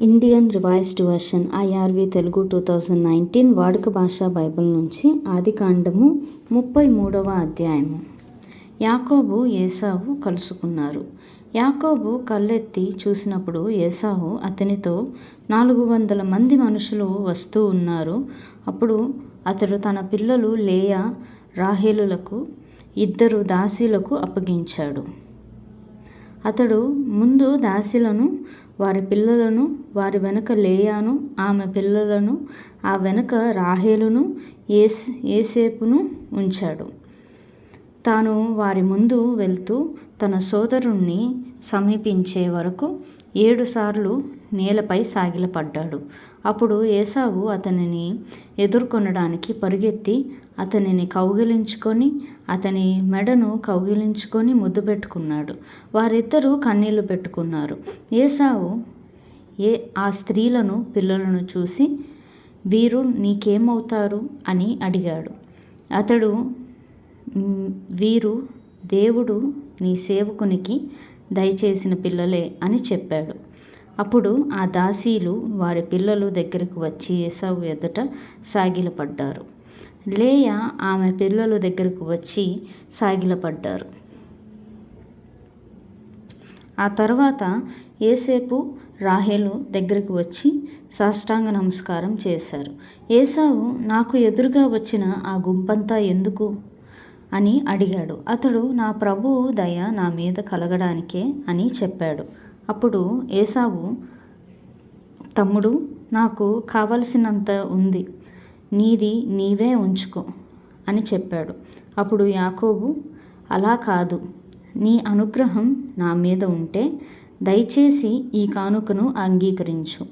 Indian revised version IRV Telugu 2019 వాడుక భాషా Bible నుంచి ఆదికాండము 33వ అధ్యాయము. యాకోబు ఏశావు కలుసుకున్నారు. యాకోబు కళ్ళెత్తి చూసినప్పుడు ఏశావు అతనితో 400 మంది మనుషులు వస్తూ ఉన్నారు. అప్పుడు అతడు తన పిల్లలు లేయా రాహేలులకు 2 దాసీలకు అప్పగించాడు. అతడు ముందు దాసీలను, వారి పిల్లలను, వారి వెనుక లేయాను, ఆమె పిల్లలను, ఆ వెనుక రాహేలును, యోసేపును ఉంచాడు. తాను వారి ముందు వెళ్తూ తన సోదరుణ్ణి సమీపించే వరకు 7 సార్లు నేలపై సాగిలపడ్డాడు. అప్పుడు ఏశావు అతనిని ఎదుర్కొనడానికి పరుగెత్తి అతనిని కౌగిలించుకొని అతని మెడను కౌగిలించుకొని ముద్దు పెట్టుకున్నాడు. వారిద్దరూ కన్నీళ్లు పెట్టుకున్నారు. ఏశావు ఆ స్త్రీలను, పిల్లలను చూసి, వీరు నీకేమవుతారు అని అడిగాడు. అతడు, వీరు దేవుడు నీ సేవకునికి దయచేసిన పిల్లలే అని చెప్పాడు. అప్పుడు ఆ దాసీలు వారి పిల్లలు దగ్గరకు వచ్చి ఏశావు ఎదుట సాగిలపడ్డారు. లేయా ఆమె పిల్లలు దగ్గరకు వచ్చి సాగిలపడ్డారు. ఆ తర్వాత యోసేపు రాహేలు దగ్గరకు వచ్చి సాష్టాంగ నమస్కారం చేశారు. ఏశావు, నాకు ఎదురుగా వచ్చిన ఆ గుంపంతా ఎందుకు అని అడిగాడు. అతడు, నా ప్రభువు దయ నా మీద కలగడానికే అని చెప్పాడు. అప్పుడు ఏశావు, తమ్ముడు, నాకు కావలసినంత ఉంది, నీది నీవే ఉంచుకో అని చెప్పాడు. అప్పుడు యాకోబు, అలా కాదు, నీ అనుగ్రహం నా మీద ఉంటే దయచేసి ఈ కానుకను అంగీకరించు.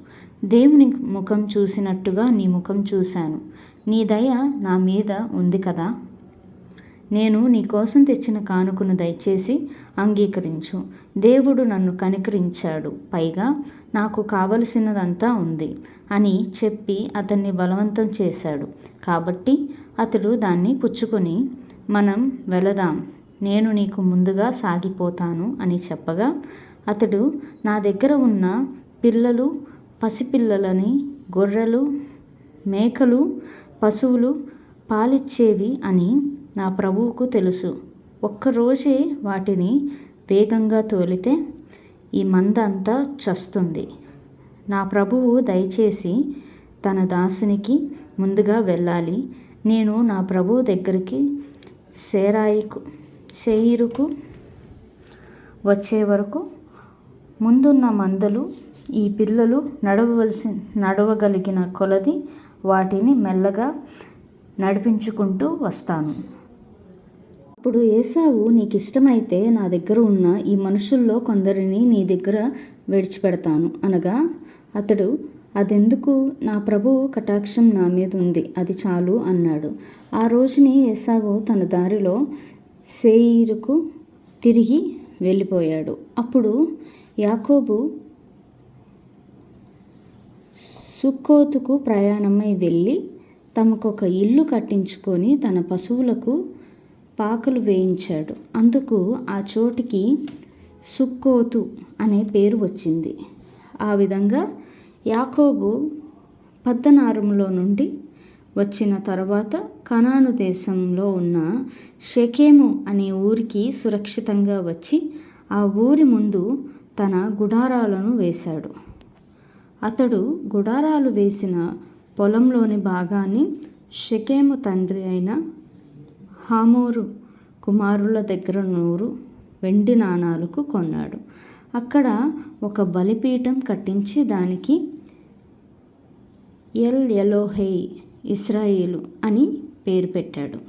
దేవుని ముఖం చూసినట్టుగా నీ ముఖం చూశాను. నీ దయ నా మీద ఉంది కదా. నేను నీ కోసం తెచ్చిన కానుకను దయచేసి అంగీకరించు. దేవుడు నన్ను కనికరించాడు, పైగా నాకు కావలసినదంతా ఉంది అని చెప్పి అతన్ని బలవంతం చేశాడు. కాబట్టి అతడు దాన్ని పుచ్చుకొని, మనం వెళదాం, నేను నీకు ముందుగా సాగిపోతాను అని చెప్పగా, అతడు, నా దగ్గర ఉన్న పిల్లలు, పసిపిల్లలని, గొర్రెలు, మేకలు, పశువులు పాలిచ్చేవి అని నా ప్రభువుకు తెలుసు. ఒక్కరోజే వాటిని వేగంగా తోలితే ఈ మంద అంతా చస్తుంది. నా ప్రభువు దయచేసి తన దాసునికి ముందుగా వెళ్ళాలి. నేను నా ప్రభువు దగ్గరికి శేయీరుకు వచ్చే వరకు ముందున్న మందలు, ఈ పిల్లలు నడవగలిగిన కొలది వాటిని మెల్లగా నడిపించుకుంటూ వస్తాను. అప్పుడు ఏశావు, నీకు ఇష్టమైతే నా దగ్గర ఉన్న ఈ మనుషుల్లో కొందరిని నీ దగ్గర విడిచిపెడతాను అనగా, అతడు, అదెందుకు, నా ప్రభువు కటాక్షం నా మీద ఉంది, అది చాలు అన్నాడు. ఆ రోజుని ఏశావు తన దారిలో శేయీరుకు తిరిగి వెళ్ళిపోయాడు. అప్పుడు యాకోబు సుక్కోతుకు ప్రయాణమై వెళ్ళి తమకొక ఇల్లు కట్టించుకొని తన పశువులకు పాకలు వేయించాడు. అందుకు ఆ చోటికి సుక్కోతు అనే పేరు వచ్చింది. ఆ విధంగా యాకోబు పద్దనారంలో నుండి వచ్చిన తర్వాత కనాను దేశంలో ఉన్న షెకెము అనే ఊరికి సురక్షితంగా వచ్చి ఆ ఊరి ముందు తన గుడారాలను వేశాడు. అతడు గుడారాలు వేసిన పొలంలోని భాగాన్ని షెకెము తండ్రి అయిన హమోరు కుమారుల దగ్గర 100 వెండి నాణాలకు కొన్నాడు. అక్కడ ఒక బలిపీఠం కట్టించి దానికి ఎల్ ఎలోహై ఇశ్రాయేలు అని పేరు పెట్టాడు.